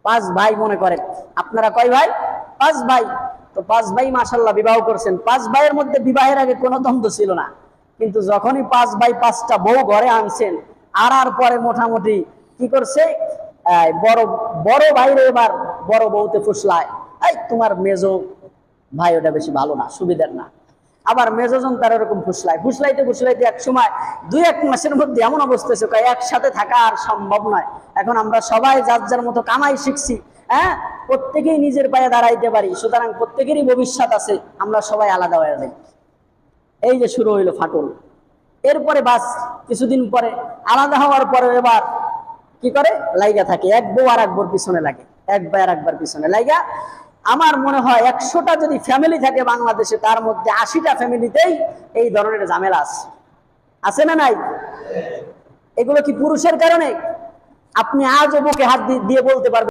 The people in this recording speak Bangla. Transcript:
পাঁচ ভাই মনে করেন, আপনারা কয় ভাই? পাঁচ ভাই। তো পাঁচ ভাই মাশাআল্লাহ বিবাহ করছেন। পাঁচ ভাইয়ের মধ্যে বিবাহের আগে কোনো দ্বন্দ্ব ছিল না, কিন্তু যখনই পাঁচ ভাই পাঁচটা বউ ঘরে আনছেন, আর পরে মোটামুটি কি করছে, বড় বড় ভাইরে এবার বড় বউতে ফুসলায়, এই তোমার মেজো ভাই ওটা বেশি ভালো না, সুবিধার না। আবার মেজোজন তার এরকম ফুসলাইতে ফুসলাইতে এক সময় 2-1 মাসের মধ্যে এমন অবস্থা হয়েছে একসাথে থাকা আর সম্ভব নয়। এখন আমরা সবাই যার যার মতো কামাই শিখছি, হ্যাঁ, প্রত্যেকেই নিজের পায়ে দাঁড়াইতে পারি, সুতরাং প্রত্যেকেরই ভবিষ্যৎ আছে, আমরা সবাই আলাদা হয়ে যাই। এই যে শুরু হইলো ফাটল। এরপরে বাস কিছুদিন পরে আলাদা হওয়ার পরে এবার কি করে, লাইগা থাকে, এক বউ আর এক বউর পিছনে লাগে, এক ভাই আর একবার পিছনে লাইগা। আমার মনে হয় 100টা যদি ফ্যামিলি থাকে বাংলাদেশে, তার মধ্যে 80টা ফ্যামিলিতেই এই ধরনের ঝামেলা আছে। আছে না নাই? এগুলো কি পুরুষের কারণে? আপনি আজও বুকে হাত দিয়ে বলতে পারবেন